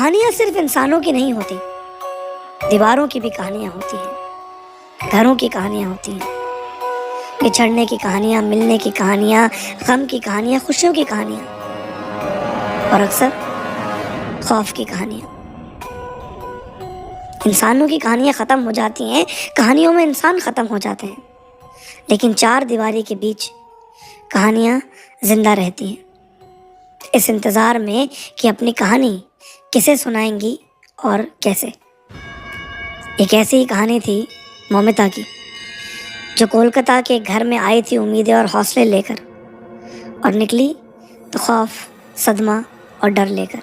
कहानियां सिर्फ इंसानों की नहीं होती, दीवारों की भी कहानियां होती हैं, घरों की कहानियां होती हैं, बिछड़ने की कहानियां, मिलने की कहानियां, गम की कहानियां, खुशियों की कहानियां और अक्सर खौफ की कहानियां। इंसानों की कहानियां खत्म हो जाती हैं, कहानियों में इंसान खत्म हो जाते हैं, लेकिन चार दीवारी के बीच कहानियां जिंदा रहती हैं, इस इंतज़ार में कि अपनी कहानी किसे सुनाएंगी और कैसे। एक ऐसी ही कहानी थी मौमिता की, जो कोलकाता के घर में आई थी उम्मीदें और हौसले लेकर, और निकली तो खौफ, सदमा और डर लेकर।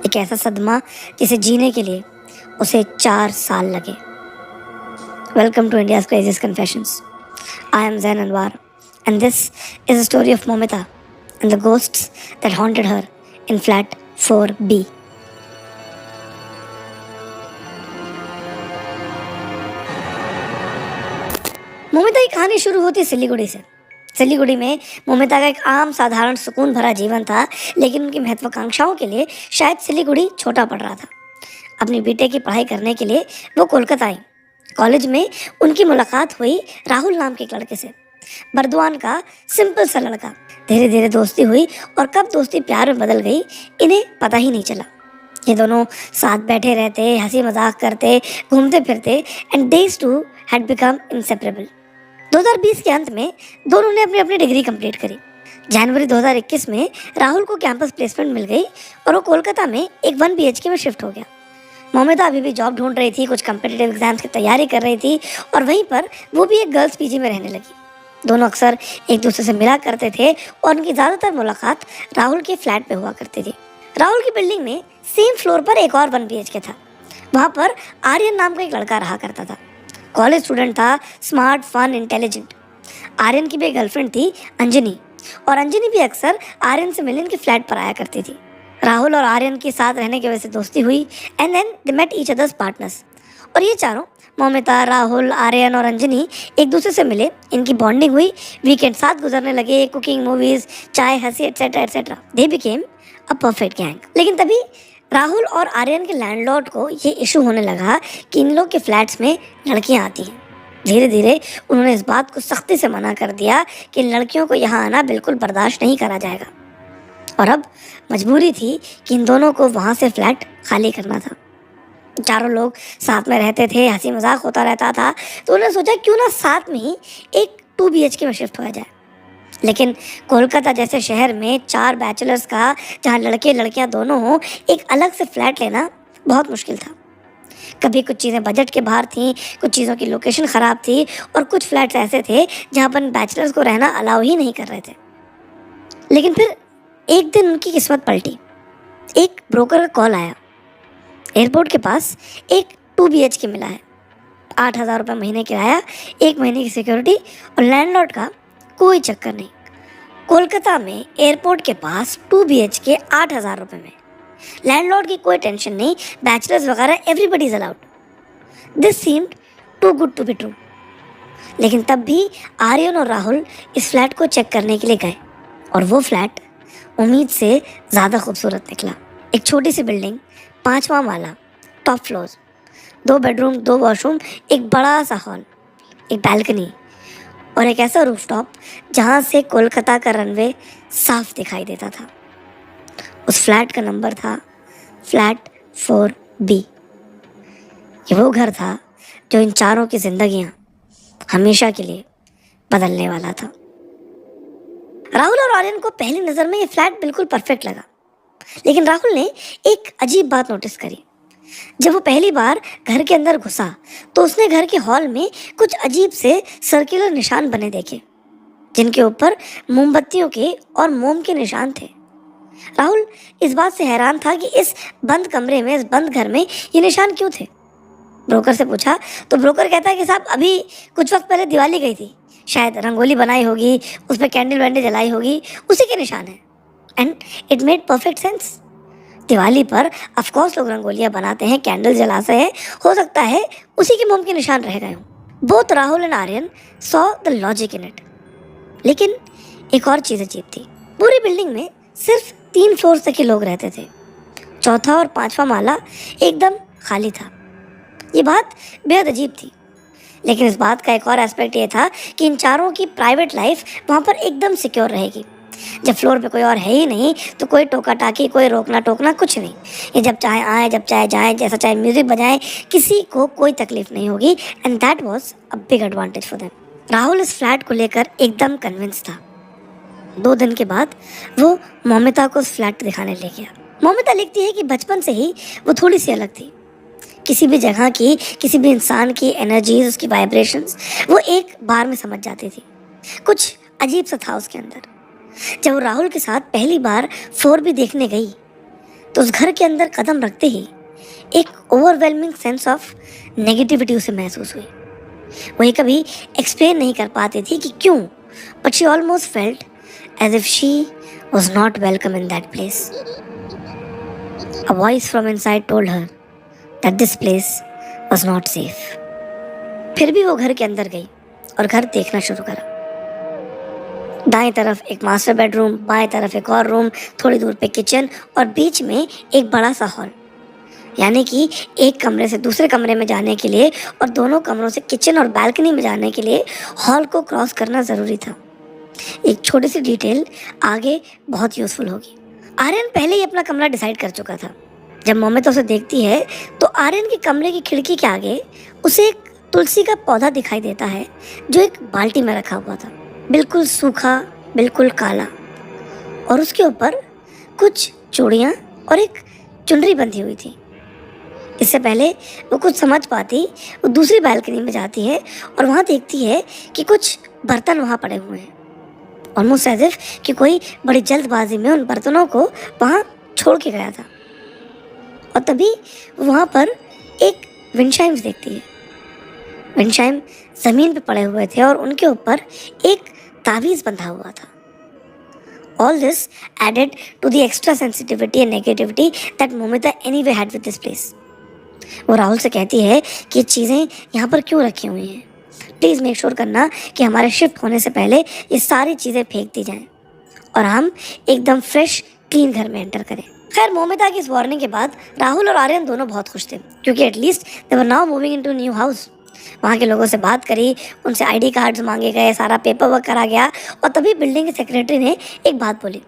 एक ऐसा सदमा जिसे जीने के लिए उसे 4 साल लगे। Welcome to India's craziest confessions. I am Jain Anwar and this is a story of Momita and the ghosts that haunted her in flat 4B. Momita की कहानी शुरू होती सिलीगुड़ी से। सिलीगुड़ी में मोमिता का एक आम साधारण सुकून भरा जीवन था, लेकिन उनकी महत्वाकांक्षाओं के लिए शायद सिलीगुड़ी छोटा पड़ रहा था। अपनी बीटेक की पढ़ाई करने के लिए वो कोलकाता आई। कॉलेज में उनकी मुलाकात हुई राहुल नाम के एक लड़के से, बर्दवान का सिंपल सा लड़का। धीरे धीरे दोस्ती हुई और कब दोस्ती प्यार में बदल गई इन्हें पता ही नहीं चला। ये दोनों साथ बैठे रहते, हंसी मजाक करते, घूमते फिरते and these two had become inseparable. 2020 के अंत में दोनों ने अपनी अपनी डिग्री कंप्लीट करी। जनवरी 2021 में राहुल को कैंपस प्लेसमेंट मिल गई और वो कोलकाता में एक 1 BHK में शिफ्ट हो गया। मोमिता अभी भी जॉब ढूंढ रही थी, कुछ कम्पिटिटिव एग्जाम्स की तैयारी कर रही थी और वहीं पर वो भी एक गर्ल्स पीजी में रहने लगी। दोनों अक्सर एक दूसरे से मिला करते थे और उनकी ज़्यादातर मुलाकात राहुल के फ्लैट पे हुआ करती थी। राहुल की बिल्डिंग में सेम फ्लोर पर एक और 1 BHK था। वहाँ पर आर्यन नाम का एक लड़का रहा करता था। कॉलेज स्टूडेंट था, स्मार्ट, फन, इंटेलिजेंट। आर्यन की भी एक गर्लफ्रेंड थी, अंजनी, और अंजनी भी अक्सर आर्यन से मिलने उनके फ्लैट पर आया करती थी। राहुल और आर्यन के साथ रहने की वजह से दोस्ती हुई and then they met each other's partners. और ये चारों, मोमिता, राहुल, आर्यन और अंजनी, एक दूसरे से मिले, इनकी बॉन्डिंग हुई, वीकेंड साथ गुजरने लगे, कुकिंग, मूवीज, चाय, हंसी etcetera etcetera. They became a perfect gang. लेकिन तभी राहुल और आर्यन के लैंडलॉर्ड को ये इशू होने लगा कि इन लोग के फ्लैट्स में लड़कियां आती हैं। धीरे धीरे उन्होंने इस बात को सख्ती से मना कर दिया कि लड़कियों को यहाँ आना बिल्कुल बर्दाश्त नहीं करा जाएगा, और अब मजबूरी थी कि इन दोनों को वहाँ से फ्लैट खाली करना था। चारों लोग साथ में रहते थे, हंसी मजाक होता रहता था, तो उन्होंने सोचा क्यों ना साथ में ही एक 2 BHK में शिफ्ट हो जाए। लेकिन कोलकाता जैसे शहर में 4 बैचलर्स का, जहाँ लड़के लड़कियाँ दोनों हों, एक अलग से फ्लैट लेना बहुत मुश्किल था। कभी कुछ चीज़ें बजट के बाहर थीं, कुछ चीज़ों की लोकेशन ख़राब थी और कुछ फ्लैट्स ऐसे थे जहाँ पर बैचलर्स को रहना अलाउ ही नहीं कर रहे थे। लेकिन फिर एक दिन उनकी किस्मत पलटी। एक ब्रोकर का कॉल आया, एयरपोर्ट के पास एक 2 BHK मिला है, 8,000 रुपये महीने किराया, 1 महीने की सिक्योरिटी और लैंडलॉर्ड का कोई चक्कर नहीं। कोलकाता में एयरपोर्ट के पास 2 BHK 8,000 रुपये में, लैंडलॉर्ड की कोई टेंशन नहीं, बैचलर्स वगैरह, everybody is allowed. This seemed too good to be true. लेकिन तब भी आर्यन और राहुल इस फ्लैट को चेक करने के लिए गए और वो फ्लैट उम्मीद से ज़्यादा खूबसूरत निकला। एक छोटी सी बिल्डिंग, 5वां माला, टॉप फ्लोर, 2 बेडरूम, 2 वॉशरूम, एक बड़ा सा हॉल, एक बैल्कनी और एक ऐसा रूफटॉप जहाँ से कोलकाता का रनवे साफ दिखाई देता था। उस फ्लैट का नंबर था फ्लैट 4B। ये वो घर था जो इन चारों की जिंदगियाँ हमेशा के लिए बदलने वाला था। राहुल और आर्यन को पहली नज़र में ये फ्लैट बिल्कुल परफेक्ट लगा, लेकिन राहुल ने एक अजीब बात नोटिस करी। जब वो पहली बार घर के अंदर घुसा तो उसने घर के हॉल में कुछ अजीब से सर्कुलर निशान बने देखे, जिनके ऊपर मोमबत्तियों के और मोम के निशान थे। राहुल इस बात से हैरान था कि इस बंद कमरे में, इस बंद घर में ये निशान क्यों थे। ब्रोकर से पूछा तो ब्रोकर कहता है कि साहब अभी कुछ वक्त पहले दिवाली गई थी, शायद रंगोली बनाई होगी, उस पर कैंडल वैंडल जलाई होगी, उसी के निशान है। And it made perfect sense. Diwali पर ऑफकोर्स लोग रंगोलियाँ बनाते हैं, कैंडल जलाते हैं, हो सकता है उसी के मोम के निशान रह गए हों। Both Rahul and Aryan saw the logic in it. लेकिन एक और चीज़ अजीब थी। पूरी बिल्डिंग में सिर्फ 3 फ्लोर तक के लोग रहते थे। चौथा और पांचवा माला एकदम खाली था। ये बात बेहद अजीब थी, लेकिन इस बात का एक और एस्पेक्ट ये था कि इन चारों की प्राइवेट लाइफ वहाँ पर एकदम सिक्योर रहेगी। जब फ्लोर पे कोई और है ही नहीं तो कोई टोका टाकी, कोई रोकना टोकना कुछ नहीं। ये जब चाहे आए, जब चाहे जाए, जैसा चाहे म्यूजिक बजाएं, किसी को कोई तकलीफ नहीं होगी। And that was a big advantage for them. Rahul इस फ्लैट को लेकर एकदम कन्विंस था। 2 दिन के बाद वो मौमिता को उस फ्लैट दिखाने ले गया। मौमिता लिखती है कि बचपन से ही वो थोड़ी सी अलग थी। किसी भी जगह की, किसी भी इंसान की एनर्जीज, उसकी वाइब्रेशंस वो एक बार में समझ जाती थी। कुछ अजीब सा था उसके अंदर। जब वो राहुल के साथ पहली बार 4B देखने गई तो उस घर के अंदर कदम रखते ही एक ओवरवेलमिंग सेंस ऑफ नेगेटिविटी उसे महसूस हुई। वही कभी एक्सप्लेन नहीं कर पाती थी कि क्यों, but she almost felt as if she was not welcome in that place. A voice from inside told her that this place was not safe. फिर भी वो घर के अंदर गई और घर देखना शुरू करा। दाएं तरफ एक मास्टर बेडरूम, बाएं तरफ एक और रूम, थोड़ी दूर पे किचन और बीच में एक बड़ा सा हॉल। यानी कि एक कमरे से दूसरे कमरे में जाने के लिए और दोनों कमरों से किचन और बालकनी में जाने के लिए हॉल को क्रॉस करना ज़रूरी था। एक छोटी सी डिटेल आगे बहुत यूज़फुल होगी। आर्यन पहले ही अपना कमरा डिसाइड कर चुका था। जब मौमिता उसे देखती है तो आर्यन के कमरे की खिड़की के आगे उसे एक तुलसी का पौधा दिखाई देता है जो एक बाल्टी में रखा हुआ था, बिल्कुल सूखा, बिल्कुल काला, और उसके ऊपर कुछ चूड़ियाँ और एक चुनरी बंधी हुई थी। इससे पहले वो कुछ समझ पाती, वो दूसरी बालकनी में जाती है और वहाँ देखती है कि कुछ बर्तन वहाँ पड़े हुए हैं, ऑलमोस्ट एज इफ कि कोई बड़ी जल्दबाजी में उन बर्तनों को वहाँ छोड़ के गया था। और तभी वहाँ पर एक विंडचाइम्स देखती है। विंडचाइम ज़मीन पे पड़े हुए थे और उनके ऊपर एक तावीज़ बंधा हुआ था। All this added to the extra sensitivity and negativity that Momita anyway had with this place. वो राहुल से कहती है कि ये चीज़ें यहाँ पर क्यों रखी हुई हैं, प्लीज़ मेक श्योर करना कि हमारे शिफ्ट होने से पहले ये सारी चीज़ें फेंक दी जाएं और हम एकदम फ्रेश क्लीन घर में एंटर करें। खैर, मोमिता की इस वार्निंग के बाद राहुल और आर्यन दोनों बहुत खुश थे, क्योंकि at least they were now moving into new house. वहाँ के लोगों से बात करी, उनसे आईडी कार्ड्स मांगे गए, सारा पेपर वर्क करा गया। और तभी बिल्डिंग के सेक्रेटरी ने एक बात बोली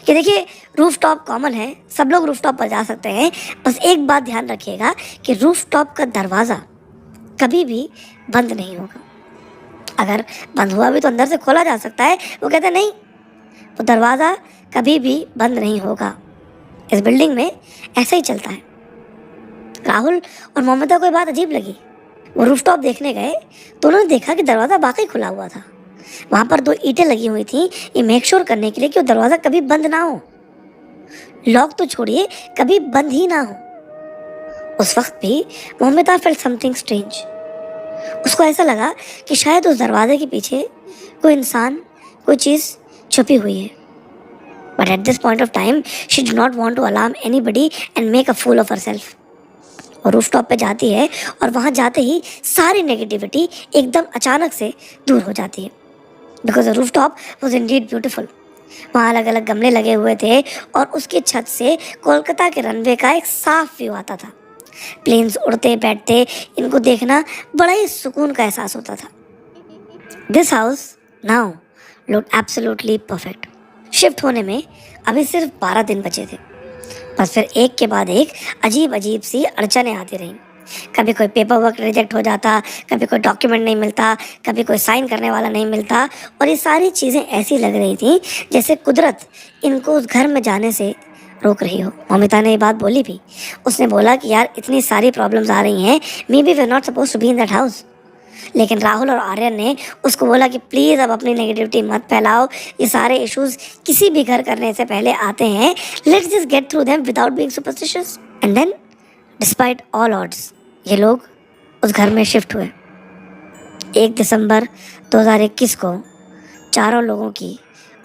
कि देखिए, रूफटॉप कॉमन है, सब लोग रूफटॉप पर जा सकते हैं, बस एक बात ध्यान रखिएगा कि रूफटॉप का दरवाज़ा कभी भी बंद नहीं होगा। अगर बंद हुआ भी तो अंदर से खोला जा सकता है। वो कहते नहीं, वो दरवाज़ा कभी भी बंद नहीं होगा। इस बिल्डिंग में ऐसा ही चलता है। राहुल और मोमिता को ये बात अजीब लगी। वो रूफटॉप देखने गए तो उन्होंने देखा कि दरवाज़ा वाकई खुला हुआ था। वहाँ पर 2 ईंटें लगी हुई थी, ये मेक श्योर करने के लिए कि वो दरवाज़ा कभी बंद ना हो, लॉक तो छोड़िए, कभी बंद ही ना हो। उस वक्त भी मोमिता फेल्ट समथिंग स्ट्रेंज। उसको ऐसा लगा कि शायद उस दरवाजे के पीछे कोई इंसान, कोई चीज़ छुपी हुई है। But at this point of time she did not want to alarm anybody and make a fool of herself. और रूफटॉप पे जाती है और वहाँ जाते ही सारी नेगेटिविटी एकदम अचानक से दूर हो जाती है। Because the rooftop was Indeed beautiful. वहाँ अलग अलग गमले लगे हुए थे और उसकी छत से कोलकाता के रनवे का एक साफ व्यू आता था। प्लेन्स उड़ते बैठते, इनको देखना बड़ा ही सुकून का एहसास होता था। This house now looked absolutely perfect. Shift होने में अभी सिर्फ 12 दिन बचे थे, बस फिर एक के बाद एक अजीब अजीब सी अड़चनें आती रहीं। कभी कोई पेपर वर्क रिजेक्ट हो जाता, कभी कोई डॉक्यूमेंट नहीं मिलता, कभी कोई साइन करने वाला नहीं मिलता, और ये सारी चीज़ें ऐसी लग रही थी जैसे कुदरत इनको उस घर में जाने से रोक रही हो। मोमिता ने ये बात बोली भी। उसने बोला कि यार, इतनी सारी प्रॉब्लम्स आ रही हैं, maybe we are not suppose to be in that house. लेकिन राहुल और आर्यन ने उसको बोला कि प्लीज़ अब अपनी नेगेटिविटी मत फैलाओ, ये सारे इश्यूज किसी भी घर करने से पहले आते हैं, let's just get through them without being superstitious. And then despite all odds ये लोग उस घर में शिफ्ट हुए। 1 दिसंबर 2021 को चारों लोगों की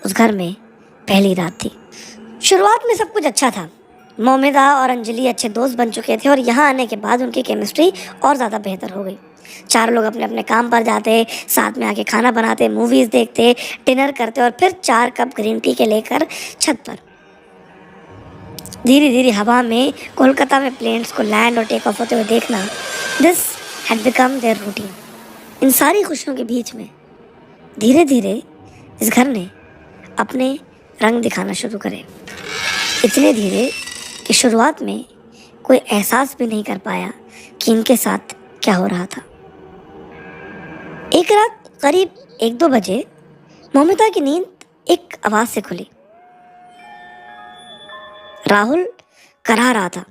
उस घर में पहली रात थी। शुरुआत में सब कुछ अच्छा था। मोमिता और अंजलि अच्छे दोस्त बन चुके थे और यहाँ आने के बाद उनकी केमिस्ट्री और ज़्यादा बेहतर हो गई। चारों लोग अपने अपने काम पर जाते, साथ में आके खाना बनाते, मूवीज़ देखते, डिनर करते और फिर 4 कप ग्रीन टी के लेकर छत पर। धीरे धीरे हवा में कोलकाता में प्लेन्स को लैंड और टेक ऑफ होते हुए देखना, this had become their routine. इन सारी खुशियों के बीच में धीरे धीरे इस घर ने अपने रंग दिखाना शुरू करे। इतने धीरे कि शुरुआत में कोई एहसास भी नहीं कर पाया कि इनके साथ क्या हो रहा था। एक रात करीब 1-2 बजे मौमिता की नींद एक आवाज से खुली। राहुल करा रहा था।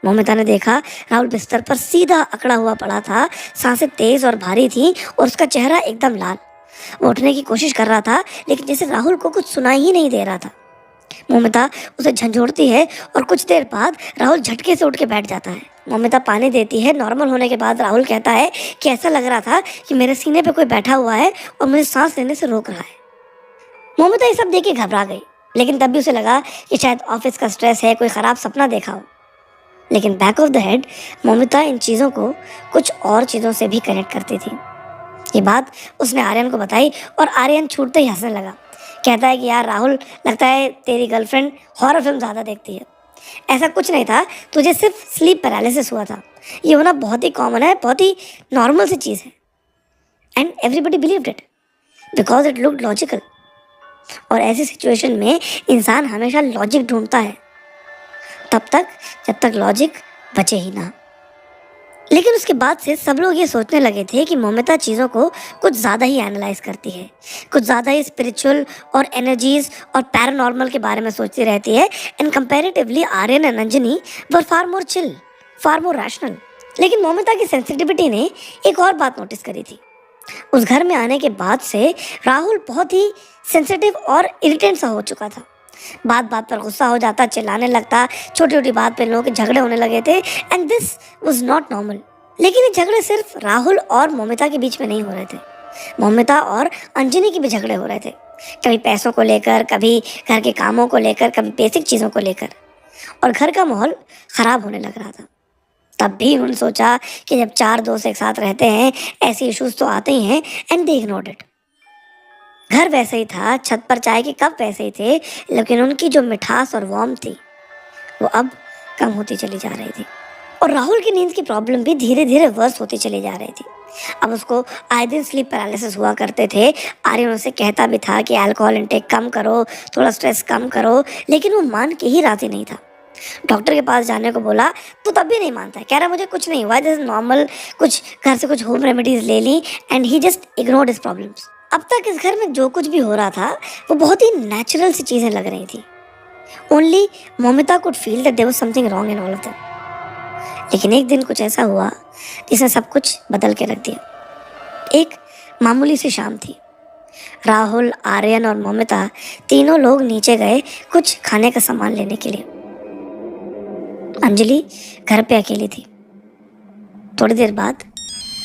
मौमिता ने देखा राहुल बिस्तर पर सीधा अकड़ा हुआ पड़ा था, सांसें तेज और भारी थी और उसका चेहरा एकदम लाल। वो उठने की कोशिश कर रहा था लेकिन जैसे राहुल को कुछ सुनाई ही नहीं दे रहा था। मौमिता उसे झंझोड़ती है और कुछ देर बाद राहुल झटके से उठ के बैठ जाता है। मौमिता पानी देती है। नॉर्मल होने के बाद राहुल कहता है कि ऐसा लग रहा था कि मेरे सीने पे कोई बैठा हुआ है और मुझे सांस लेने से रोक रहा है। मौमिता ये सब देख के घबरा गई, लेकिन तब भी उसे लगा कि शायद ऑफिस का स्ट्रेस है, कोई ख़राब सपना देखा हो। लेकिन back of the head Moumita इन चीज़ों को कुछ और चीज़ों से भी कनेक्ट करती थी। ये बात उसने आर्यन को बताई और आर्यन छूटते ही हंसने लगा। कहता है कि यार राहुल, लगता है तेरी गर्लफ्रेंड हॉरर फिल्म ज़्यादा देखती है। ऐसा कुछ नहीं था, तुझे सिर्फ स्लीप पैरालिसिस हुआ था। ये होना बहुत ही कॉमन है, बहुत ही नॉर्मल सी चीज़ है। And everybody believed it because it looked logical. और ऐसी सिचुएशन में इंसान हमेशा लॉजिक ढूंढता है, तब तक जब तक लॉजिक बचे ही ना। लेकिन उसके बाद से सब लोग ये सोचने लगे थे कि मौमिता चीज़ों को कुछ ज़्यादा ही एनालाइज करती है, कुछ ज़्यादा ही स्पिरिचुअल और एनर्जीज और पैरानॉर्मल के बारे में सोचती रहती है। And comparatively Aryan and Anjani were far more chill, far more rational. लेकिन मौमिता की सेंसिटिविटी ने एक और बात नोटिस करी थी। उस घर में आने के बाद से राहुल बहुत ही सेंसिटिव और इरिटेंट सा हो चुका था। बात बात पर गुस्सा हो जाता, चिल्लाने लगता, छोटी छोटी बात पे लोगों के झगड़े होने लगे थे। And this was not normal. लेकिन ये झगड़े सिर्फ राहुल और मौमिता के बीच में नहीं हो रहे थे, मौमिता और अंजनी के भी झगड़े हो रहे थे। कभी पैसों को लेकर, कभी घर के कामों को लेकर, कभी बेसिक चीज़ों को लेकर। और घर का माहौल ख़राब होने लग रहा था। तब भी उन्होंने सोचा कि जब 4 दोस्त एक साथ रहते हैं ऐसे इश्यूज तो आते ही हैं। And they ignored it. घर वैसे ही था, छत पर चाय के कप वैसे ही थे, लेकिन उनकी जो मिठास और वार्म थी वो अब कम होती चली जा रही थी। और राहुल की नींद की प्रॉब्लम भी धीरे धीरे वर्स होती चली जा रही थी। अब उसको आए दिन स्लीप पैरालिसिस हुआ करते थे। आर्यन उसे कहता भी था कि अल्कोहल इंटेक कम करो, थोड़ा स्ट्रेस कम करो, लेकिन वो मान के ही राजी नहीं था। डॉक्टर के पास जाने को बोला तो तब भी नहीं मानता, कह रहा मुझे कुछ नहीं हुआ, दिस इज नॉर्मल, कुछ घर से कुछ होम रेमेडीज ले ली। And he just ignored his problems. अब तक इस घर में जो कुछ भी हो रहा था वो बहुत ही नेचुरल सी चीज़ें लग रही थी। Only Momita could feel that there was something wrong in all of them. लेकिन एक दिन कुछ ऐसा हुआ जिसने सब कुछ बदल के रख दिया। एक मामूली सी शाम थी। राहुल, आर्यन और मोमिता तीनों लोग नीचे गए कुछ खाने का सामान लेने के लिए। अंजलि घर पे अकेली थी। थोड़ी देर बाद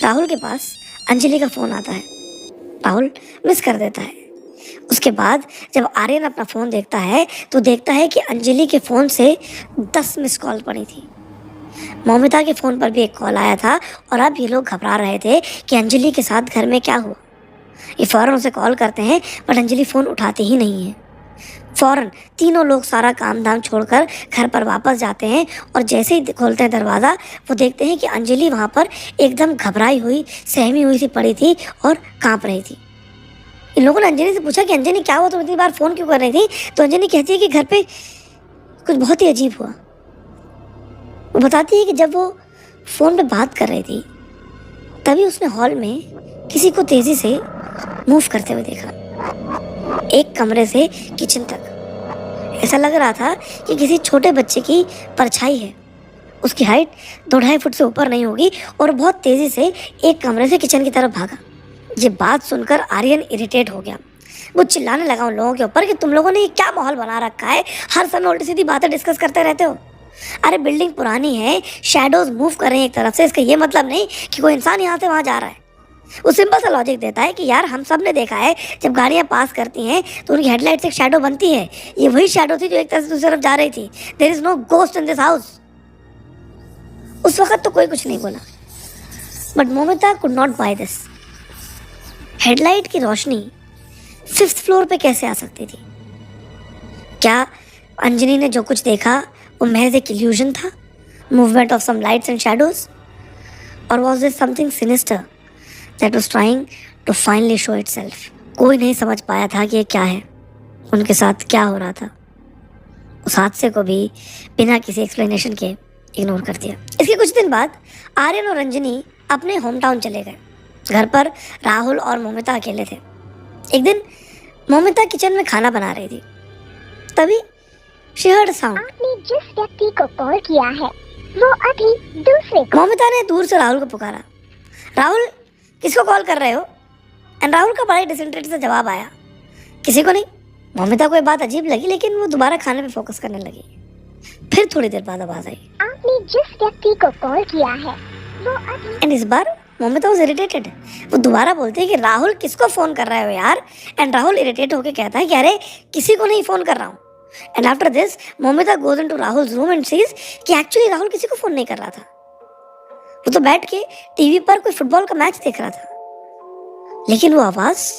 राहुल के पास अंजलि का फ़ोन आता है। राहुल मिस कर देता है। उसके बाद जब आर्यन अपना फ़ोन देखता है तो देखता है कि अंजलि के फ़ोन से 10 मिस कॉल पड़ी थी। मौमिता के फ़ोन पर भी एक कॉल आया था और अब ये लोग घबरा रहे थे कि अंजलि के साथ घर में क्या हुआ। ये फ़ौरन उसे कॉल करते हैं बट अंजलि फ़ोन उठाती ही नहीं है। फ़ौरन तीनों लोग सारा काम धाम छोड़कर घर पर वापस जाते हैं और जैसे ही खोलते हैं दरवाज़ा वो देखते हैं कि अंजलि वहाँ पर एकदम घबराई हुई, सहमी हुई सी पड़ी थी और काँप रही थी। इन लोगों ने अंजलि से पूछा कि अंजलि क्या हुआ, तुम इतनी बार फ़ोन क्यों कर रही थी? तो अंजलि कहती है कि घर पे कुछ बहुत ही अजीब हुआ। वो बताती है कि जब वो फ़ोन पे बात कर रही थी तभी उसने हॉल में किसी को तेज़ी से मूव करते हुए देखा, एक कमरे से किचन तक। ऐसा लग रहा था कि किसी छोटे बच्चे की परछाई है। उसकी हाइट 2-2.5 फुट से ऊपर नहीं होगी और बहुत तेज़ी से एक कमरे से किचन की तरफ भागा। ये बात सुनकर आर्यन इरिटेट हो गया। वो चिल्लाने लगा उन लोगों के ऊपर कि तुम लोगों ने ये क्या माहौल बना रखा है, हर समय उल्टी सीधी बातें डिस्कस करते रहते हो। अरे बिल्डिंग पुरानी है, शैडोज मूव कर रहे हैं एक तरफ से, इसका ये मतलब नहीं कि कोई इंसान यहाँ से वहाँ जा रहा है। वो सिंपल सा लॉजिक देता है कि यार हम सब ने देखा है जब गाड़ियाँ पास करती हैं तो उनकी हेडलाइट से एक शैडो बनती है। ये वही शैडो थी जो एक तरफ से दूसरी तरफ जा रही थी। There is no ghost in this house. उस वक्त तो कोई कुछ नहीं बोला but Momita could not buy this. Headlight की रोशनी 5th फ्लोर पे कैसे आ सकती थी? क्या अंजनी ने जो कुछ देखा वो महज एक इल्यूजन था, movement of some lights and shadows, और was this something sinister that was trying to finally show itself? कोई नहीं समझ पाया था कि ये क्या है, उनके साथ क्या हो रहा था। उस हादसे को भी बिना किसी एक्सप्लेनेशन के इग्नोर कर दिया। इसके कुछ दिन बाद आर्यन और रंजनी अपने होम टाउन चले गए। घर पर राहुल और मोमिता अकेले थे। एक दिन मोमिता किचन में खाना बना रही थी, तभी शी हर्ड साउंड। आपने जिस व्यक्ति को कॉल किया है वो अभी दूसरे को। मोमिता ने दूर से राहुल को पुकारा, राहुल किसको कॉल कर रहे हो? एंड राहुल का बड़ा डिसइंटरेस्ट से जवाब आया, किसी को नहीं। मोमिता को ये बात अजीब लगी, लेकिन वो दोबारा खाने पे फोकस करने लगी। फिर थोड़ी देर बाद आवाज आई, आपने जिस व्यक्ति को कॉल किया है वो अभी। एंड इस बार मोमिता वाज इरिटेटेड। वो दोबारा बोलती है कि राहुल किसको फोन कर रहे हो यार? एंड राहुल इरिटेट होकर कहता है कि अरे किसी को नहीं फोन कर रहा हूँ। And after this Momita goes into Rahul's room and sees कि एक्चुअली राहुल किसी को फोन नहीं कर रहा था। वो तो बैठ के टीवी पर कोई फुटबॉल का मैच देख रहा था, लेकिन वो आवाज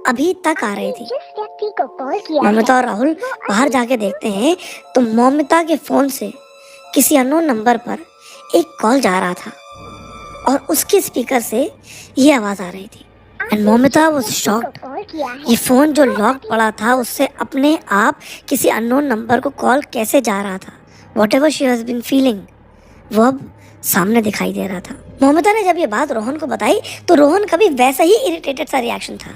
अभी तक आ रही थी। जिस व्यक्ति को कॉल किया मोमिता और राहुल बाहर जाके देखते हैं तो मोमिता के फोन से किसी अननोन नंबर पर एक कॉल जा रहा था और उसके स्पीकर से ये आवाज आ रही थी। And Momita was shocked. Call किया है ये फोन जो लॉक पड़ा था उससे अपने आप किसी अननोन नंबर को कॉल कैसे जा रहा था? Whatever she has been feeling वो अब सामने दिखाई दे रहा था। मोमिता ने जब ये बात रोहन को बताई तो रोहन का भी वैसा ही इरिटेटेड सा रिएक्शन था।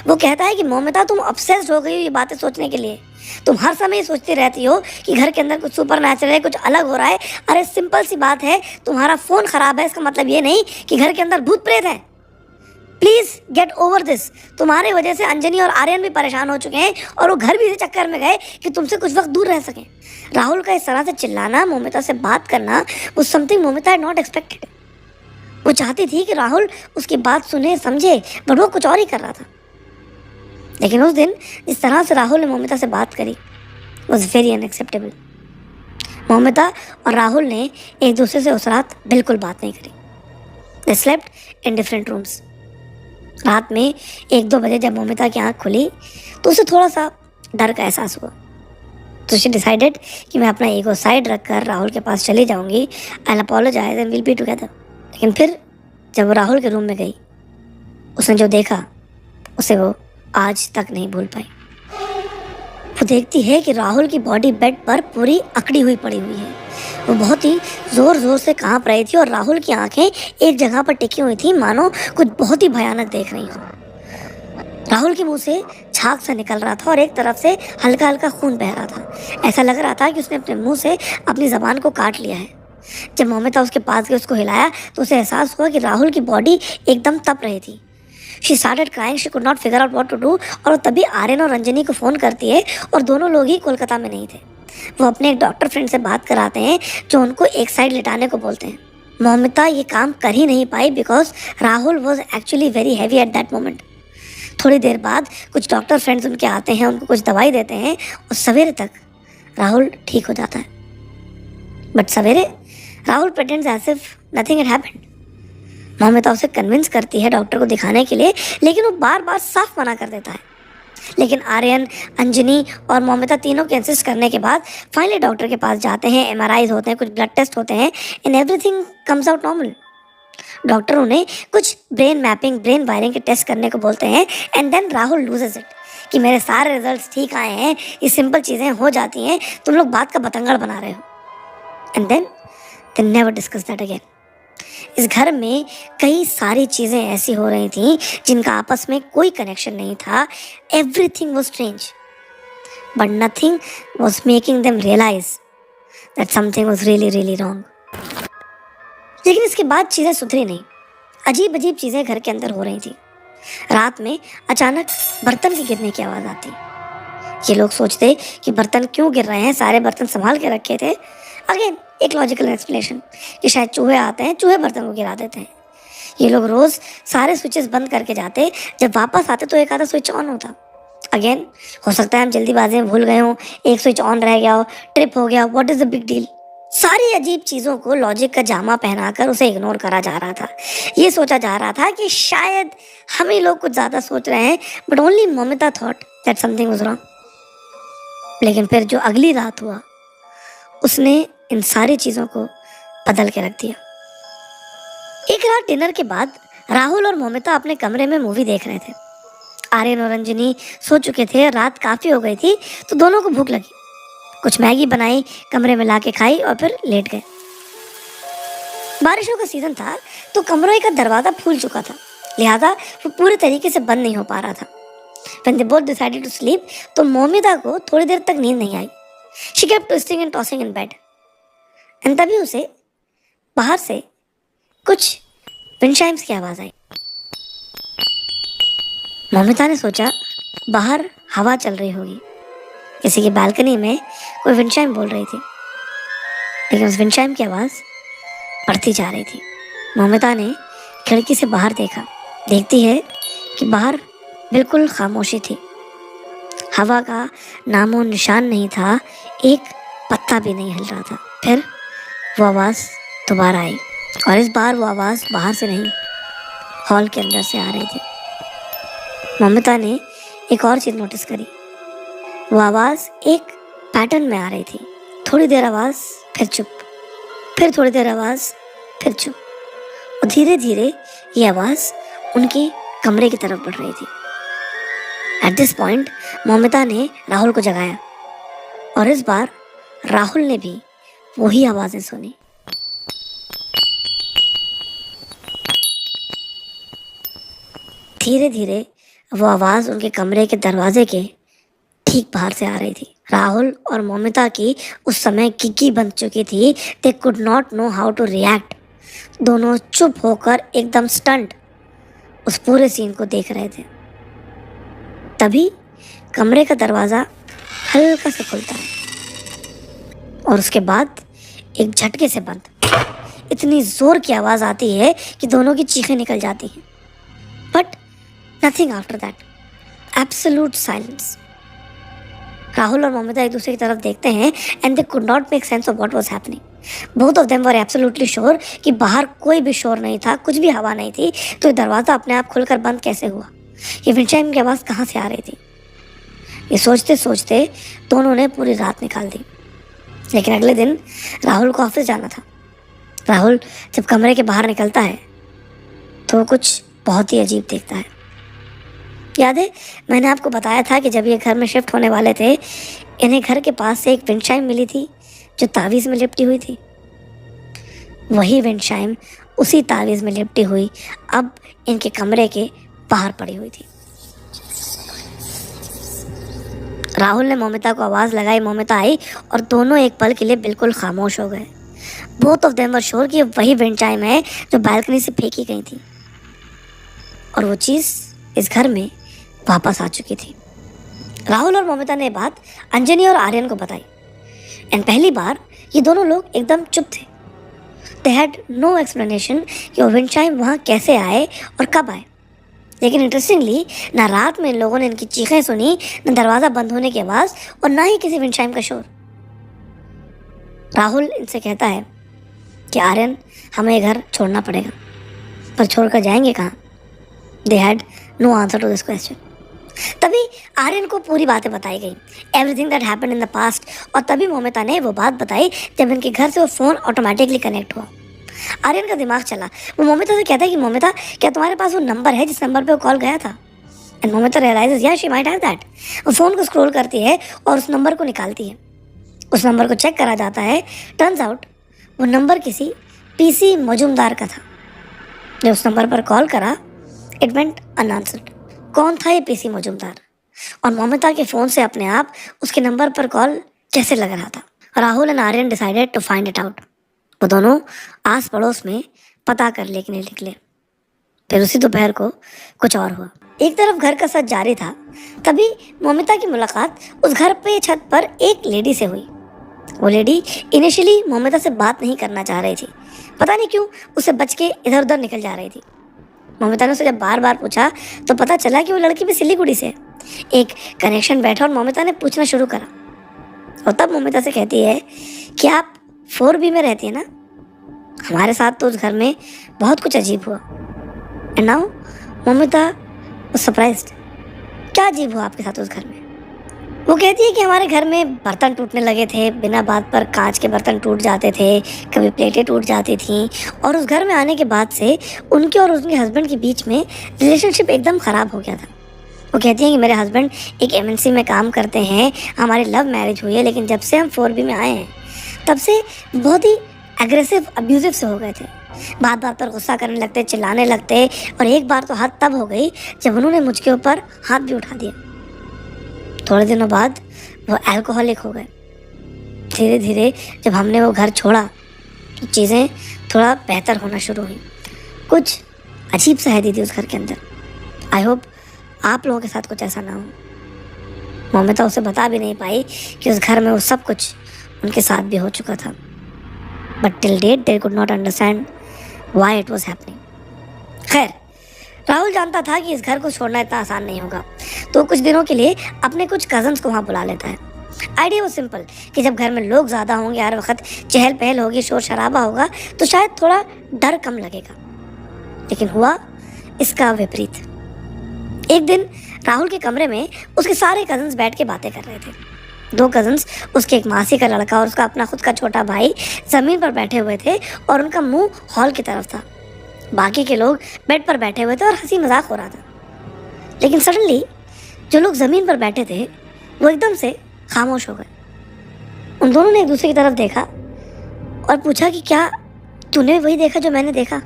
वो कहता है कि मोमिता तुम ऑब्सेस्ड हो गई हो ये बातें सोचने के लिए। तुम हर समय ये सोचती रहती हो कि घर के अंदर कुछ सुपर नेचुरल है, कुछ अलग हो रहा है। अरे सिंपल सी बात है, तुम्हारा फोन खराब है इसका मतलब ये नहीं कि घर के अंदर भूत प्रेत है। Please get over this. तुम्हारे वजह से अंजनी और आर्यन भी परेशान हो चुके हैं और वो घर भी इसी चक्कर में गए कि तुमसे कुछ वक्त दूर रह सकें। राहुल का इस तरह से चिल्लाना, मोमिता से बात करना was something Momita had not expected। वो चाहती थी कि राहुल उसकी बात सुने समझे, बट वो कुछ और ही कर रहा था। लेकिन उस दिन जिस तरह से राहुल ने मोमिता से बात करी was very unacceptable। मोमिता और राहुल ने एक दूसरे से उस रात बिल्कुल बात नहीं करी। They slept in different rooms। रात में 1-2 बजे जब मोमिता की आंख खुली तो उसे थोड़ा सा डर का एहसास हुआ। तो शी डिसाइडेड कि मैं अपना ईगो साइड रखकर राहुल के पास चली जाऊंगी, I apologise and will be together. लेकिन फिर जब वो राहुल के रूम में गई, उसने जो देखा उसे वो आज तक नहीं भूल पाई। वो देखती है कि राहुल की बॉडी बेड पर पूरी अकड़ी हुई पड़ी हुई है। वो बहुत ही जोर जोर से कांप रही थी और राहुल की आंखें एक जगह पर टिकी हुई थी, मानो कुछ बहुत ही भयानक देख रही हो। राहुल के मुंह से झाग सा निकल रहा था और एक तरफ से हल्का हल्का खून बह रहा था। ऐसा लग रहा था कि उसने अपने मुंह से अपनी जबान को काट लिया है। जब मोमिता उसके पास गई, उसको हिलाया तो उसे एहसास हुआ कि राहुल की बॉडी एकदम तप रही थी। She started crying, she could not figure out what to do. और तभी आर्यन और रंजनी को फ़ोन करती है और दोनों लोग ही कोलकाता में नहीं थे। वो अपने एक डॉक्टर फ्रेंड से बात कराते हैं जो उनको एक साइड लिटाने को बोलते हैं। मोमिता ये काम कर ही नहीं पाई because Rahul was actually very heavy at that moment. थोड़ी देर बाद कुछ डॉक्टर फ्रेंड्स उनके आते हैं, उनको कुछ दवाई देते हैं और सवेरे तक राहुल ठीक हो जाता है। बट सवेरे Rahul pretends as if nothing had happened. Momita उसे कन्विंस करती है डॉक्टर को दिखाने के लिए, लेकिन वो बार बार साफ मना कर देता है। लेकिन आर्यन, अंजनी और मोमिता तीनों के इंसिस्ट करने के बाद फाइनली डॉक्टर के पास जाते हैं। एमआरआईज होते हैं, कुछ ब्लड टेस्ट होते हैं and everything comes out normal. Doctor उन्हें कुछ ब्रेन मैपिंग, ब्रेन वायरिंग के टेस्ट करने को बोलते हैं and then Rahul loses it कि मेरे सारे रिजल्ट्स ठीक आए हैं, ये सिंपल चीज़ें हो जाती हैं, तुम लोग बात का बतंगड़ बना रहे हो। And then they never discuss that again. इस घर में कई सारी चीज़ें ऐसी हो रही थीं जिनका आपस में कोई कनेक्शन नहीं था। Everything was strange but nothing was making them realise that something was really really wrong. लेकिन इसके बाद चीज़ें सुधरी नहीं। अजीब अजीब चीज़ें घर के अंदर हो रही थी। रात में अचानक बर्तन के गिरने की आवाज़ आती। ये लोग सोचते कि बर्तन क्यों गिर रहे हैं, सारे बर्तन संभाल के रखे थे। अगेन एक लॉजिकल एक्सप्लेनेशन कि शायद चूहे आते हैं, चूहे बर्तन को गिरा देते हैं। ये लोग रोज़ सारे स्विचेस बंद करके जाते, जब वापस आते तो एक आधा स्विच ऑन होता। अगेन हो सकता है हम जल्दीबाजी में भूल गए हों, एक स्विच ऑन रह गया हो, ट्रिप हो गया, what is the big deal. सारी अजीब चीज़ों को लॉजिक का जामा पहनाकर उसे इग्नोर करा जा रहा था। ये सोचा जा रहा था कि शायद हम ही लोग कुछ ज़्यादा सोच रहे हैं, but only Momita thought that something was wrong. लेकिन फिर जो अगली रात हुआ उसने इन सारी चीज़ों को बदल के रख दिया। एक रात डिनर के बाद राहुल और मोमिता अपने कमरे में मूवी देख रहे थे। आर्यन और रंजनी सो चुके थे, रात काफ़ी हो गई थी, तो दोनों को भूख लगी। कुछ मैगी बनाई, कमरे में ला के खाई और फिर लेट गए। बारिशों का सीजन था तो कमरे का दरवाज़ा फूल चुका था, लिहाजा वो पूरे तरीके से बंद नहीं हो पा रहा था। When they both decided to sleep, तो मोमिता को थोड़ी देर तक नींद नहीं आई। She kept twisting and tossing in bed. And तभी उसे बाहर से कुछ विंडचाइम्स की आवाज़ आई। मोमिता ने सोचा बाहर हवा चल रही होगी, किसी की बालकनी में कोई विंडचाइम बोल रही थी, लेकिन उस विंडचाइम की आवाज़ बढ़ती जा रही थी। मोमिता ने खिड़की से बाहर देखा, देखती है कि बाहर बिल्कुल खामोशी थी। हवा का नामो निशान नहीं था, एक पत्ता भी नहीं हिल रहा था। फिर वो आवाज़ दोबारा आई और इस बार वो आवाज़ बाहर से नहीं, हॉल के अंदर से आ रही थी। मोमिता ने एक और चीज़ नोटिस करी, वो आवाज़ एक पैटर्न में आ रही थी। थोड़ी देर आवाज़, फिर चुप, फिर थोड़ी देर आवाज़, फिर चुप, और धीरे धीरे ये आवाज़ उनके कमरे की तरफ बढ़ रही थी। एट दिस पॉइंट मोमिता ने राहुल को जगाया और इस बार राहुल ने भी वही आवाज़ें सुनी। धीरे धीरे वो आवाज़ उनके कमरे के दरवाजे के ठीक बाहर से आ रही थी। राहुल और मोमिता की उस समय किकी बन चुकी थी। They could not know how to react. दोनों चुप होकर एकदम स्टंट उस पूरे सीन को देख रहे थे। तभी कमरे का दरवाज़ा हल्का से खुलता है और उसके बाद एक झटके से बंद। इतनी ज़ोर की आवाज़ आती है कि दोनों की चीखें निकल जाती हैं। But nothing after that, absolute silence. Rahul और मोमिता एक दूसरे की तरफ देखते हैं and they could not make sense of what was happening. Both of them were absolutely sure कि बाहर कोई भी शोर नहीं था, कुछ भी हवा नहीं थी, तो दरवाज़ा अपने आप खुलकर बंद कैसे हुआ, ये विंडचाइम की आवाज़ कहाँ से आ रही थी। ये सोचते सोचते दोनों ने पूरी रात निकाल दी। लेकिन अगले दिन राहुल को ऑफिस जाना था। राहुल जब कमरे के बाहर निकलता है तो कुछ बहुत ही अजीब देखता है। याद है मैंने आपको बताया था कि जब ये घर में शिफ्ट होने वाले थे, इन्हें घर के पास से एक विंडचाइम मिली थी जो तावीज़ में लिपटी हुई थी। वही विंडचाइम उसी तावीज़ में लिपटी हुई अब इनके कमरे के बाहर पड़ी हुई थी। राहुल ने मोमिता को आवाज़ लगाई, मोमिता आई और दोनों एक पल के लिए बिल्कुल खामोश हो गए। Both of them were sure कि वही विंडचाइम है जो बालकनी से फेंकी गई थी और वो चीज़ इस घर में वापस आ चुकी थी। राहुल और मोमिता ने बात अंजनी और आर्यन को बताई एंड पहली बार ये दोनों लोग एकदम चुप थे। दे हैड नो एक्सप्लेनेशन कि वो विंडचाइम वहाँ कैसे आए और कब आए। लेकिन इंटरेस्टिंगली ना रात में इन लोगों ने इनकी चीखें सुनी, न दरवाज़ा बंद होने की आवाज़ और ना ही किसी विंडचाइम का शोर। राहुल इनसे कहता है कि आर्यन हमें ये घर छोड़ना पड़ेगा, पर छोड़कर जाएंगे कहाँ। They had no answer to this question. तभी आर्यन को पूरी बातें बताई गई, everything that happened in the past. और तभी मोमिता ने वो बात बताई जब इनके घर से वो फ़ोन ऑटोमेटिकली कनेक्ट हुआ। आर्यन का दिमाग चला। वो मोमिता से कहता है कि मोमिता क्या तुम्हारे पास वो नंबर है जिस नंबर पे वो कॉल गया था। एंड मोमिता रियलाइजेस या शी माइट हैव दैट। वो फ़ोन को स्क्रॉल करती है और उस नंबर को निकालती है। उस नंबर को चेक करा जाता है। टर्न्स आउट वो नंबर किसी पीसी मजूमदार का था। जो उस नंबर पर कॉल करा, इट वेंट अनआंसर्ड। कौन था ये पीसी मजूमदार और मोमिता के फ़ोन से अपने आप उसके नंबर पर कॉल कैसे लग रहा था। Rahul and Aryan decided to find it out. वो दोनों आस पड़ोस में पता कर लेने निकले। फिर उसी दोपहर को कुछ और हुआ। एक तरफ घर का सच जारी था, तभी मोमिता की मुलाकात उस घर पे छत पर एक लेडी से हुई। वो लेडी इनिशियली मोमिता से बात नहीं करना चाह रही थी, पता नहीं क्यों उसे बच के इधर उधर निकल जा रही थी। मोमिता ने उसे जब बार बार पूछा तो पता चला कि वो लड़की भी सिलीगुड़ी से है। एक कनेक्शन बैठा और मोमिता ने पूछना शुरू करा और तब मोमिता से कहती है कि आप 4B में रहती है ना, हमारे साथ तो उस घर में बहुत कुछ अजीब हुआ। And now Momita was surprised. क्या अजीब हुआ आपके साथ उस घर में? वो कहती है कि हमारे घर में बर्तन टूटने लगे थे, बिना बात पर कांच के बर्तन टूट जाते थे, कभी प्लेटें टूट जाती थीं, और उस घर में आने के बाद से उनके और उनके हस्बैंड के बीच में रिलेशनशिप एकदम ख़राब हो गया था। वो कहती हैं कि मेरे हस्बैंड एक एमएनसी में काम करते हैं, हमारी लव मैरिज हुई है, लेकिन जब से हम 4B में आए हैं तब से बहुत ही एग्रेसिव अब्यूजिव से हो गए थे। बात बात पर गुस्सा करने लगते, चिल्लाने लगते, और एक बार तो हद तब हो गई जब उन्होंने मुझके ऊपर हाथ भी उठा दिया। थोड़े दिनों बाद वो अल्कोहलिक हो गए। धीरे धीरे जब हमने वो घर छोड़ा तो चीज़ें थोड़ा बेहतर होना शुरू हुई। कुछ अजीब सा है दीदी उस घर के अंदर। आई होप आप लोगों के साथ कुछ ऐसा ना हो। ममिता उसे बता भी नहीं पाई कि उस घर में वो सब कुछ उनके साथ भी हो चुका था। But till date they could not understand why it was happening. खैर, राहुल जानता था कि इस घर को छोड़ना इतना आसान नहीं होगा, तो कुछ दिनों के लिए अपने कुछ कजन्स को वहाँ बुला लेता है। आइडिया वो सिंपल कि जब घर में लोग ज़्यादा होंगे, हर वक्त चहल पहल होगी, शोर शराबा होगा, तो शायद थोड़ा डर कम लगेगा। लेकिन हुआ इसका विपरीत। एक दिन राहुल के कमरे में उसके सारे कजन्स बैठ के बातें कर रहे थे। 2 कजन्स, उसके एक मासी का लड़का और उसका अपना खुद का छोटा भाई, ज़मीन पर बैठे हुए थे और उनका मुंह हॉल की तरफ था। बाकी के लोग बेड पर बैठे हुए थे और हंसी मजाक हो रहा था। लेकिन सडनली जो लोग ज़मीन पर बैठे थे वो एकदम से खामोश हो गए। उन दोनों ने एक दूसरे की तरफ देखा और पूछा कि क्या तूने वही देखा जो मैंने देखा?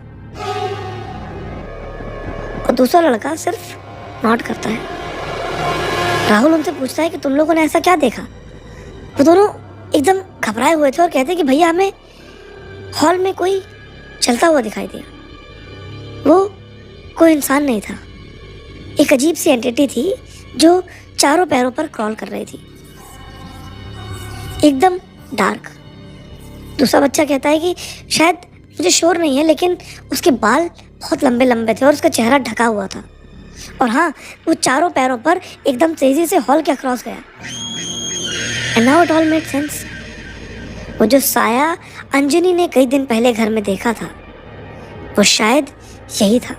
और दूसरा लड़का सिर्फ नॉट करता है। राहुल उनसे पूछता है कि तुम लोगों ने ऐसा क्या देखा? वो दोनों एकदम घबराए हुए थे और कहते कि भैया हमें हॉल में कोई चलता हुआ दिखाई दिया। वो कोई इंसान नहीं था, एक अजीब सी एंटिटी थी जो चारों पैरों पर क्रॉल कर रही थी, एकदम डार्क। दूसरा बच्चा कहता है कि शायद मुझे श्योर नहीं है, लेकिन उसके बाल बहुत लंबे लंबे थे और उसका चेहरा ढका हुआ था, और हाँ, वो चारों पैरों पर एकदम तेजी से हॉल के अक्रॉस गया। And now it all made sense. वो जो साया अंजनी ने कई दिन पहले घर में देखा था वो शायद यही था।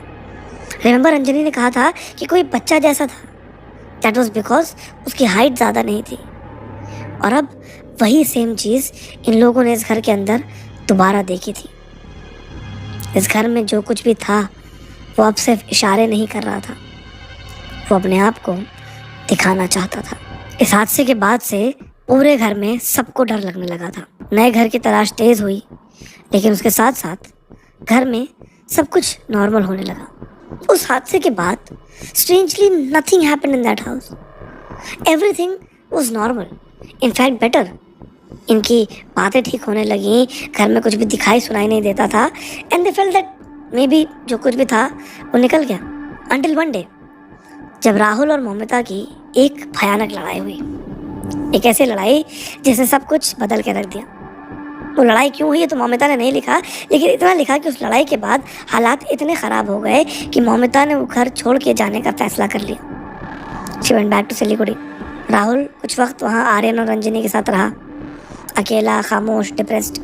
रिमेंबर, अंजनी ने कहा था कि कोई बच्चा जैसा था। दैट वाज बिकॉज उसकी हाइट ज़्यादा नहीं थी। और अब वही सेम चीज़ इन लोगों ने इस घर के अंदर दोबारा देखी थी। इस घर में जो कुछ भी था वो अब सिर्फ इशारे नहीं कर रहा था, वो अपने आप को दिखाना चाहता था। इस हादसे के बाद से पूरे घर में सबको डर लगने लगा था। नए घर की तलाश तेज़ हुई, लेकिन उसके साथ साथ घर में सब कुछ नॉर्मल होने लगा। उस हादसे के बाद strangely nothing happened in that house. Everything was normal, in fact better. इनकी बातें ठीक होने लगी, घर में कुछ भी दिखाई सुनाई नहीं देता था, and they felt that may be जो कुछ भी था वो निकल गया। अंटिल वन डे जब राहुल और ममिता की एक भयानक लड़ाई हुई। एक ऐसी लड़ाई जिसने सब कुछ बदल के रख दिया। वो लड़ाई क्यों हुई है तो ममिता ने नहीं लिखा, लेकिन इतना लिखा कि उस लड़ाई के बाद हालात इतने ख़राब हो गए कि ममिता ने वो घर छोड़ के जाने का फैसला कर लिया। She went back to Siliguri. Rahul कुछ वक्त वहाँ आर्यन और रंजनी के साथ रहा, अकेला, खामोश, डिप्रेस्ड।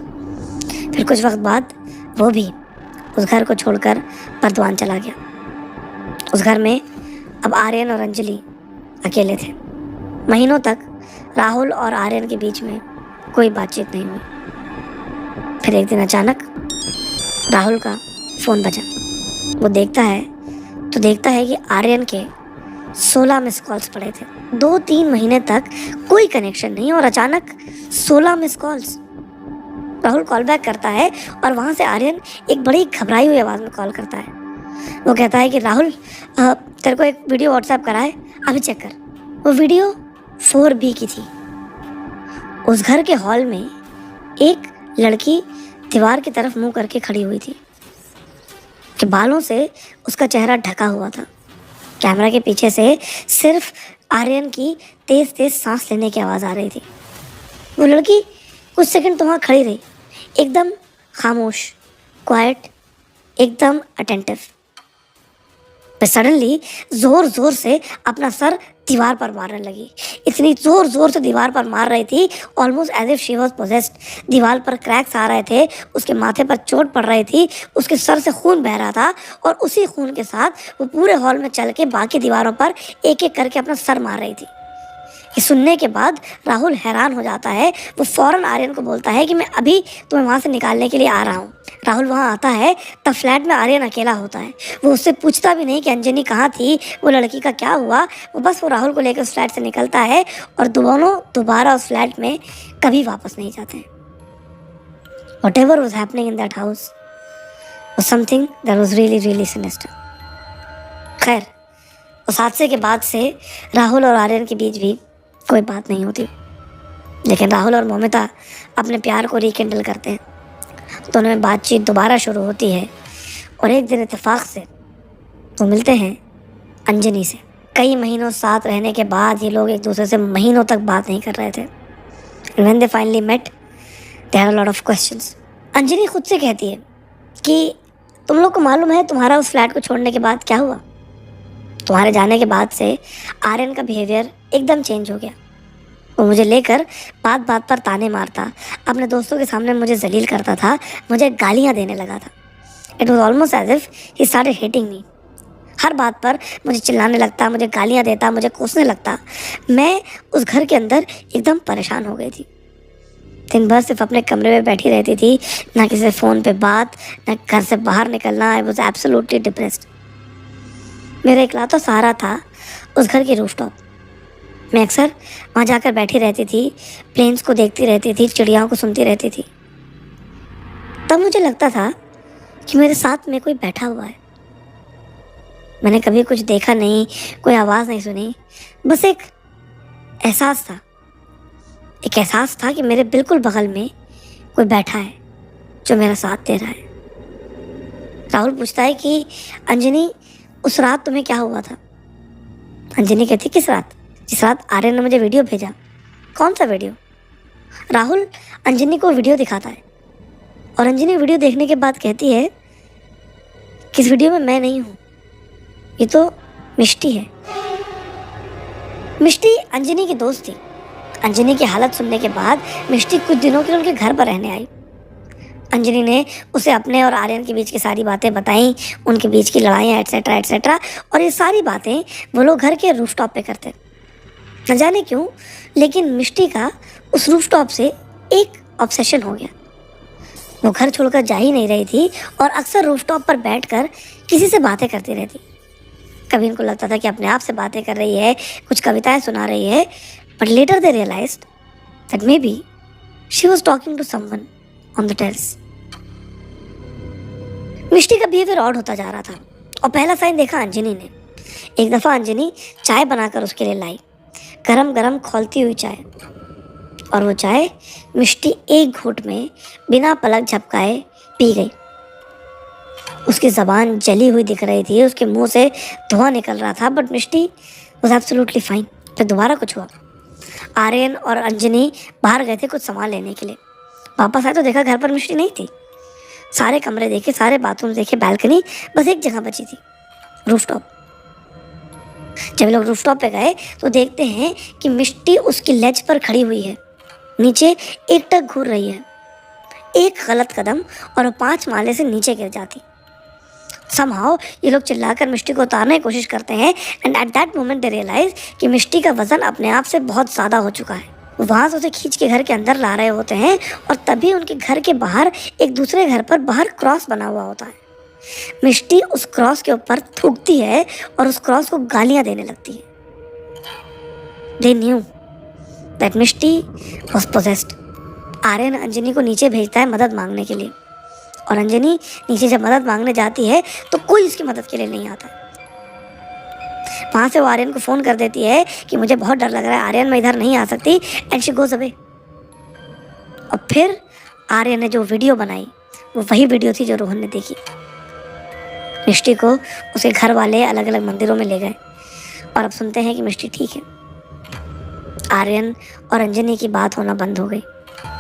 फिर कुछ वक्त बाद वो भी उस घर को छोड़कर बर्दवान चला गया। उस घर में अब आर्यन और अंजलि अकेले थे। महीनों तक राहुल और आर्यन के बीच में कोई बातचीत नहीं हुई। फिर एक दिन अचानक राहुल का फ़ोन बजा। वो देखता है कि आर्यन के 16 मिस कॉल्स पड़े थे। 2-3 महीने तक कोई कनेक्शन नहीं, और अचानक 16 miss calls. Rahul call back करता है और वहाँ से आर्यन एक बड़ी घबराई हुई आवाज़ में कॉल करता है। वो कहता है कि राहुल, तेरे को एक वीडियो व्हाट्सएप करा है, अभी चेक कर। वो वीडियो 4B की थी। उस घर के हॉल में एक लड़की दीवार की तरफ मुंह करके खड़ी हुई थी कि बालों से उसका चेहरा ढका हुआ था। कैमरा के पीछे से सिर्फ आर्यन की तेज़ तेज़ सांस लेने की आवाज़ आ रही थी। वो लड़की कुछ सेकंड तो वहाँ खड़ी रही, एकदम खामोश, क्वाइट, एकदम अटेंटिव। पर सडनली ज़ोर ज़ोर से अपना सर दीवार पर मारने लगी। इतनी ज़ोर ज़ोर से दीवार पर मार रही थी, almost as if she was possessed. दीवार पर क्रैक्स आ रहे थे, उसके माथे पर चोट पड़ रही थी, उसके सर से खून बह रहा था, और उसी खून के साथ वो पूरे हॉल में चल के बाकी दीवारों पर एक एक करके अपना सर मार रही थी। ये सुनने के बाद राहुल हैरान हो जाता है। वो फौरन आर्यन को बोलता है कि मैं अभी तुम्हें वहाँ से निकालने के लिए आ रहा हूँ। राहुल वहाँ आता है तब फ्लैट में आर्यन अकेला होता है। वो उससे पूछता भी नहीं कि अंजनी कहाँ थी, वो लड़की का क्या हुआ। वो राहुल को लेकर उस फ्लैट से निकलता है और दोनों दोबारा उस फ्लैट में कभी वापस नहीं जाते। Whatever was happening in that house was something that was really really sinister. खैर, उस हादसे के बाद से राहुल और आर्यन के बीच भी कोई बात नहीं होती, लेकिन राहुल और मौमिता अपने प्यार को रिकिंडल करते हैं। दोनों में बातचीत दोबारा शुरू होती है और एक दिन इत्तेफाक से वो मिलते हैं अंजनी से। कई महीनों साथ रहने के बाद ये लोग एक दूसरे से महीनों तक बात नहीं कर रहे थे। When they finally met, they had a lot of questions. Anjani खुद से कहती है कि तुम लोग को मालूम है तुम्हारा उस फ्लैट को छोड़ने के बाद क्या हुआ? तुम्हारे जाने के बाद से आर्यन का बिहेवियर एकदम चेंज हो गया। वो मुझे लेकर बात बात पर ताने मारता, अपने दोस्तों के सामने मुझे जलील करता था, मुझे गालियाँ देने लगा था। It was almost as if he started hating me. हर बात पर मुझे चिल्लाने लगता, मुझे गालियाँ देता, मुझे कोसने लगता। मैं उस घर के अंदर एकदम परेशान हो गई थी। दिन भर सिर्फ अपने कमरे में बैठी रहती थी, ना किसी से फ़ोन पे बात, ना घर से बाहर निकलना। I was absolutely depressed. मेरा इकलौता सहारा था उस घर की रूफटॉप। मैं अक्सर वहाँ जाकर बैठी रहती थी, प्लेन्स को देखती रहती थी, चिड़ियाओं को सुनती रहती थी। तब मुझे लगता था कि मेरे साथ में कोई बैठा हुआ है। मैंने कभी कुछ देखा नहीं, कोई आवाज़ नहीं सुनी, बस एक एहसास था। एक एहसास था कि मेरे बिल्कुल बगल में कोई बैठा है जो मेरा साथ दे रहा है। राहुल पूछता है कि अंजनी, उस रात तुम्हें क्या हुआ था? अंजनी कहती, किस रात? जिस रात आर्यन ने मुझे वीडियो भेजा। कौन सा वीडियो? राहुल अंजनी को वीडियो दिखाता है और अंजनी वीडियो देखने के बाद कहती है कि इस वीडियो में मैं नहीं हूँ, ये तो मिष्टी है। मिष्टी अंजनी की दोस्त थी। अंजनी की हालत सुनने के बाद मिष्टी कुछ दिनों के लिए उनके घर पर रहने आई। अंजनी ने उसे अपने और आर्यन के बीच की सारी बातें बताई, उनके बीच की लड़ाइयाँ एट्सेट्रा एट्सेट्रा, और ये सारी बातें वो लोग घर के रूफटॉप पे करते। न जाने क्यों, लेकिन मिष्टी का उस रूफटॉप से एक ऑब्सेशन हो गया। वो घर छोड़कर जा ही नहीं रही थी और अक्सर रूफटॉप पर बैठकर किसी से बातें करती रहती। कभी इनको लगता था कि अपने आप से बातें कर रही है, कुछ कविताएं सुना रही है, but later they realised that maybe she was talking to someone on the terrace. Mishti का बिहेवियर ऑड होता जा रहा था और पहला साइन देखा अंजनी ने। एक दफ़ा अंजनी चाय बनाकर उसके लिए लाई, गरम गरम खौलती हुई चाय, और वो चाय मिष्टी एक घूंट में बिना पलक झपकाए पी गई। उसकी ज़बान जली हुई दिख रही थी, उसके मुंह से धुआं निकल रहा था, but Mishti was absolutely fine. फिर दोबारा कुछ हुआ। आर्यन और अंजनी बाहर गए थे कुछ सामान लेने के लिए। वापस आए तो देखा घर पर मिष्टी नहीं थी। सारे कमरे देखे, सारे बाथरूम देखे, बैल्कनी, बस एक जगह बची थी, रूफटॉप। जब लोग रूफटॉप पे गए तो देखते हैं कि मिष्टी उसकी लेज पर खड़ी हुई है, नीचे एकटक घूर रही है। एक गलत कदम और वो 5 माले से नीचे गिर जाती। समहाउ ये लोग चिल्लाकर मिष्टी को उतारने की कोशिश करते हैं, and at that moment they realise कि मिष्टी का वजन अपने आप से बहुत ज़्यादा हो चुका है। वहाँ से उसे खींच के घर के अंदर ला रहे होते हैं और तभी उनके घर के बाहर एक दूसरे घर पर बाहर क्रॉस बना हुआ होता है। मिष्टी उस क्रॉस के ऊपर थूकती है और उस क्रॉस को गालियाँ देने लगती है। They knew that Mishti was possessed. Aryan Anjani को नीचे भेजता है मदद मांगने के लिए, और अंजनी नीचे जब मदद मांगने जाती है तो कोई उसकी मदद के लिए नहीं आता। वहाँ से वो आर्यन को फ़ोन कर देती है कि मुझे बहुत डर लग रहा है आर्यन, मैं इधर नहीं आ सकती, एंड शी गोज़ अवे। और फिर आर्यन ने जो वीडियो बनाई वो वही वीडियो थी जो रोहन ने देखी। मिष्टी को उसके घर वाले अलग अलग मंदिरों में ले गए और अब सुनते हैं कि मिष्टी ठीक है। आर्यन और अंजनी की बात होना बंद हो गई।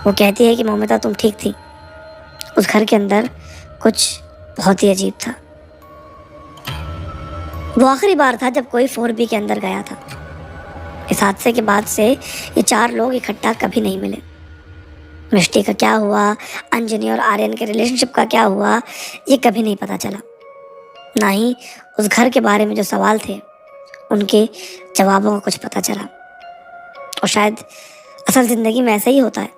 वो कहती है कि मौमिता तुम ठीक थी, उस घर के अंदर कुछ बहुत ही अजीब था। वो आखिरी बार था जब कोई 4B के अंदर गया था। इस हादसे के बाद से ये 4 लोग इकट्ठा कभी नहीं मिले। मिष्टी का क्या हुआ, अंजनी और आर्यन के रिलेशनशिप का क्या हुआ, ये कभी नहीं पता चला। ना ही उस घर के बारे में जो सवाल थे उनके जवाबों का कुछ पता चला। और शायद असल ज़िंदगी में ऐसा ही होता है।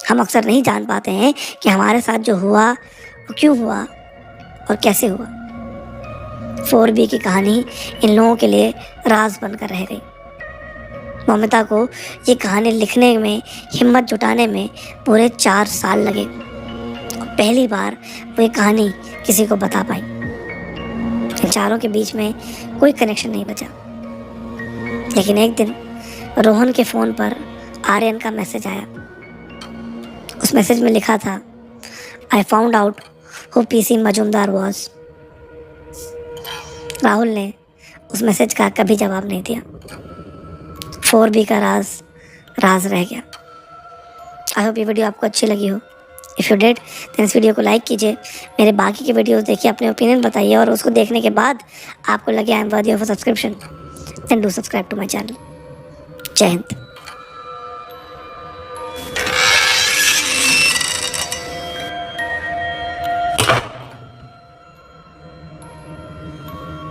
हम अक्सर नहीं जान पाते हैं कि हमारे साथ जो हुआ वो क्यों हुआ और कैसे हुआ। 4B की कहानी इन लोगों के लिए राज बनकर रह गई। ममिता को ये कहानी लिखने में, हिम्मत जुटाने में पूरे 4 साल लगे और पहली बार वो ये कहानी किसी को बता पाई। इन चारों के बीच में कोई कनेक्शन नहीं बचा। लेकिन एक दिन रोहन के फ़ोन पर आर्यन का मैसेज आया। उस मैसेज में लिखा था, I found out who PC Majumdar was. Rahul ने उस मैसेज का कभी जवाब नहीं दिया। 4B का राज रह गया। आई होप ये वीडियो आपको अच्छी लगी हो। इफ़ यू डिड देन इस वीडियो को लाइक कीजिए। मेरे बाकी के वीडियोस देखिए, अपने ओपिनियन बताइए और उसको देखने के बाद आपको लगे I am worthy of a subscription then do subscribe to my channel. जय हिंद।